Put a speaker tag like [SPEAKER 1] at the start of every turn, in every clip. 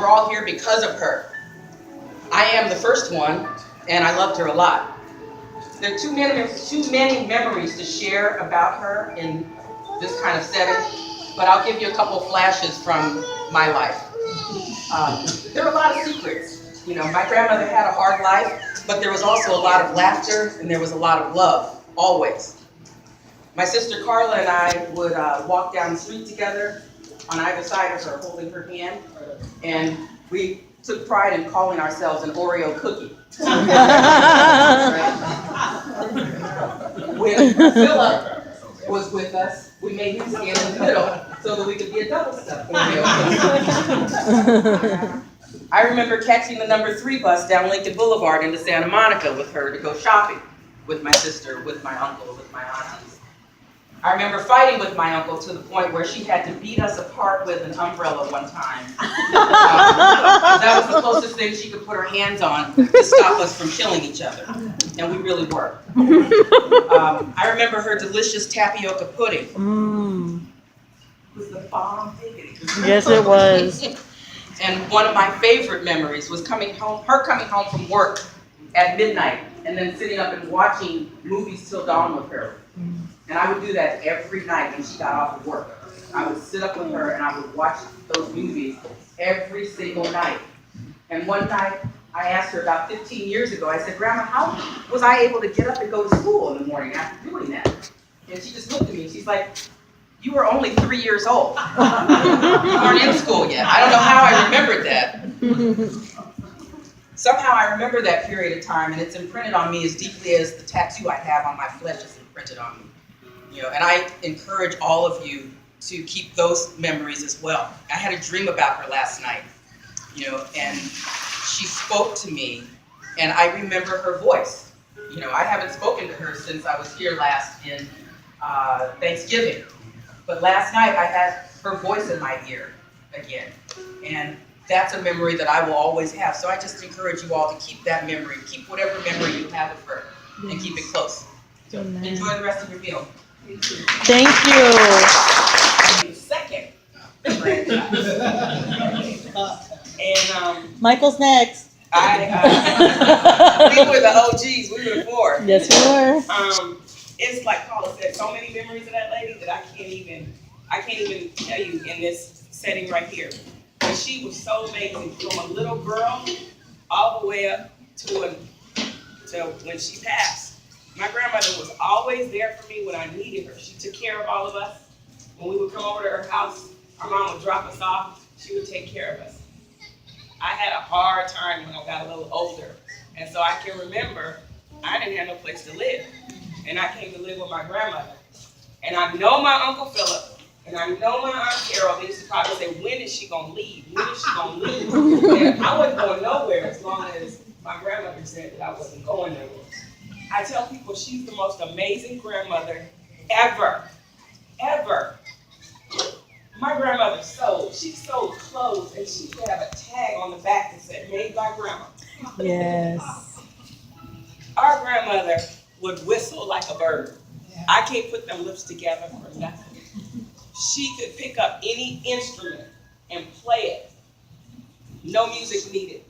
[SPEAKER 1] we're all here because of her. I am the first one, and I loved her a lot. There are too many memories to share about her in this kind of setting, but I'll give you a couple flashes from my life. There are a lot of secrets. You know, my grandmother had a hard life, but there was also a lot of laughter and there was a lot of love, always. My sister Carla and I would walk down the street together on either side of her, holding her hand, and we took pride in calling ourselves an Oreo cookie. When Philip was with us, we made him stand in the middle so that we could be a double stuffed Oreo cookie. I remember catching the number 3 bus down Lincoln Boulevard into Santa Monica with her to go shopping with my sister, with my uncle, with my aunties. I remember fighting with my uncle to the point where she had to beat us apart with an umbrella one time. That was the closest thing she could put her hands on to stop us from killing each other. And we really were. I remember her delicious tapioca pudding. It was the bomb diggity.
[SPEAKER 2] Yes, it was.
[SPEAKER 1] And one of my favorite memories was her coming home from work at midnight and then sitting up and watching movies till dawn with her. And I would do that every night when she got off of work. I would sit up with her and I would watch those movies every single night. And one night, I asked her about 15 years ago, I said, Grandma, how was I able to get up and go to school in the morning after doing that? And she just looked at me and she's like, you were only 3 years old. You weren't in school yet. I don't know how I remembered that. Somehow I remember that period of time, and it's imprinted on me as deeply as the tattoo I have on my flesh is imprinted on me. You know, and I encourage all of you to keep those memories as well. I had a dream about her last night, you know, and she spoke to me, and I remember her voice. You know, I haven't spoken to her since I was here last in Thanksgiving, but last night I had her voice in my ear again, and that's a memory that I will always have. So I just encourage you all to keep that memory, keep whatever memory you have of her, and keep it close. So enjoy the rest of your meal.
[SPEAKER 2] Thank you.
[SPEAKER 1] Second franchise. And
[SPEAKER 2] Michael's next.
[SPEAKER 1] we were the OGs. We were the 4.
[SPEAKER 2] Yes, we were.
[SPEAKER 3] It's like Paula said, so many memories of that lady that I can't even tell you in this setting right here. But she was so amazing from a little girl all the way up to when she passed. My grandmother was always there for me when I needed her. She took care of all of us. When we would come over to her house, our mom would drop us off. She would take care of us. I had a hard time when I got a little older. And so I can remember I didn't have no place to live. And I came to live with my grandmother. And I know my Uncle Philip, and I know my Aunt Carol, they used to probably say, when is she gonna leave? When is she gonna leave? And I wasn't going nowhere as long as my grandmother said that I wasn't going nowhere. I tell people she's the most amazing grandmother ever, ever. My grandmother she sold clothes, and she would have a tag on the back that said, made by grandma.
[SPEAKER 2] Yes.
[SPEAKER 3] Our grandmother would whistle like a bird. I can't put them lips together for nothing. She could pick up any instrument and play it. No music needed,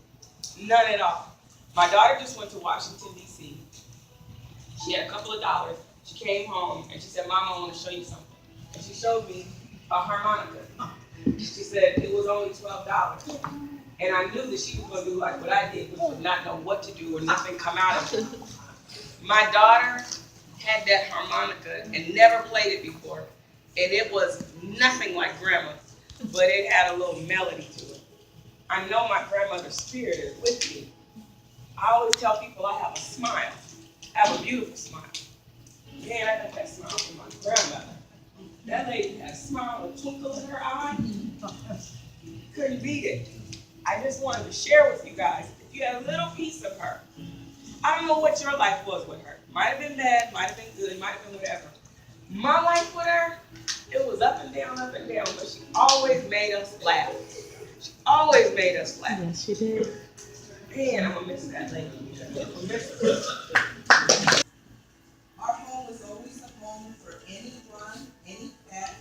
[SPEAKER 3] none at all. My daughter just went to Washington, D.C. She had a couple of dollars. She came home and she said, Mama, I want to show you something. And she showed me a harmonica. She said it was only $12. And I knew that she was going to do like what I did, which was not know what to do or nothing come out of it. My daughter had that harmonica and never played it before. And it was nothing like Grandma, but it had a little melody to it. I know my grandmother's spirit is with me. I always tell people I have a smile. I have a beautiful smile. Man, I got that smile from my grandmother. That lady had a smile with a twinkle in her eye. Couldn't beat it. I just wanted to share with you guys, if you had a little piece of her, I don't know what your life was with her. Might have been bad, might have been good, might have been whatever. My life with her, it was up and down, but she always made us laugh. She always made us laugh.
[SPEAKER 2] Yes, she did.
[SPEAKER 3] Man, I'm gonna miss that lady. I'm gonna miss her.
[SPEAKER 4] Our home is always a home for anyone, any pet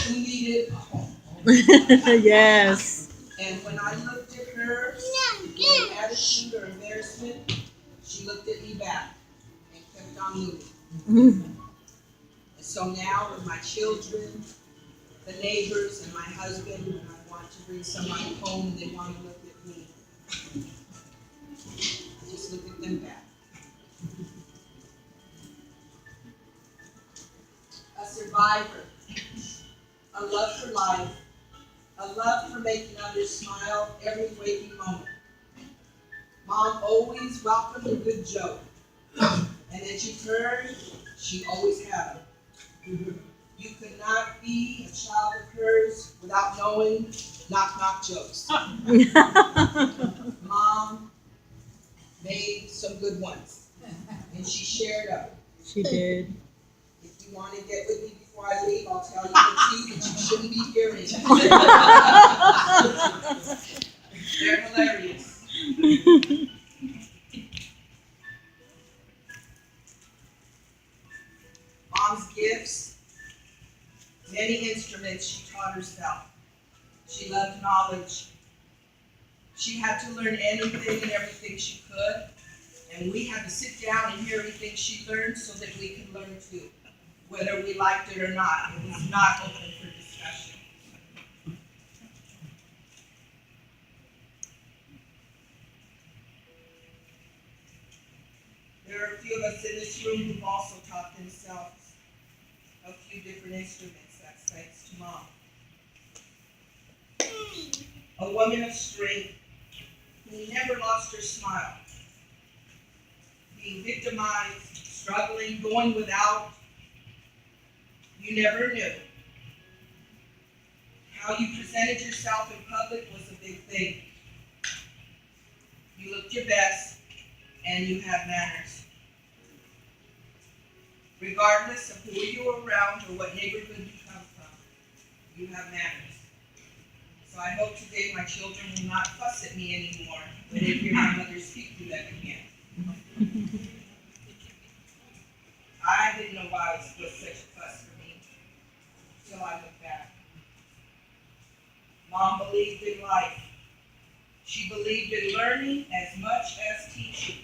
[SPEAKER 4] who needed a home.
[SPEAKER 2] Yes.
[SPEAKER 4] And when I looked her with an attitude or embarrassment, she looked at me back and kept on moving. And so now with my children, the neighbors, and my husband, when I want to bring somebody home and they want to look at me, I just look at them back. A survivor, a love for life, a love for making others smile every waking moment. Mom always welcomed a good joke, and as you've heard, she always had them. You could not be a child of hers without knowing knock-knock jokes. Mom made some good ones, and she shared them.
[SPEAKER 2] She did.
[SPEAKER 4] If you want to get with me before I leave, I'll tell you the tea that you shouldn't be hearing. They're hilarious. Mom's gifts, many instruments she taught herself. She loved knowledge. She had to learn anything and everything she could, and we had to sit down and hear everything she learned so that we could learn too, whether we liked it or not. It was not open for discussion. There are a few of us in this room who've also taught themselves a few different instruments. That's thanks to Mom. A woman of strength who never lost her smile. Being victimized, struggling, going without, you never knew. How you presented yourself in public was a big thing. You looked your best, and you had manners. Regardless of who you were around or what neighborhood you come from, you have manners. So I hope today my children will not fuss at me anymore when they hear my mother speak to them again. I didn't know why it was such a fuss for me until I looked back. Mom believed in life. She believed in learning as much as teaching.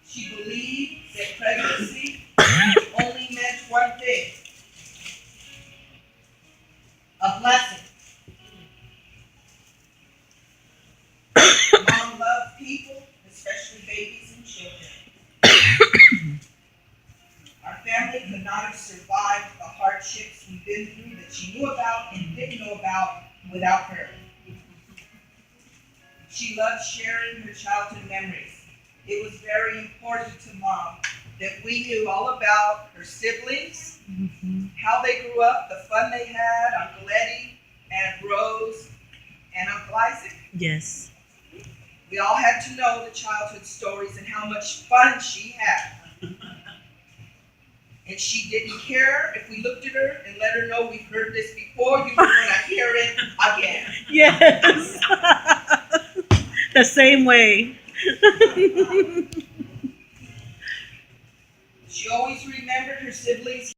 [SPEAKER 4] She believed that pregnancy only meant one thing: a blessing. Mom loved people, especially babies and children. Our family could not have survived the hardships we've been through that she knew about and didn't know about without her. She loved sharing her childhood memories. It was very important to Mom that we knew all about her siblings, how they grew up, the fun they had, Uncle Eddie, Aunt Rose, and Uncle Isaac.
[SPEAKER 2] Yes.
[SPEAKER 4] We all had to know the childhood stories and how much fun she had. And she didn't care if we looked at her and let her know we've heard this before, you were going to hear it again.
[SPEAKER 2] Yes. The same way.
[SPEAKER 4] She always remembered her siblings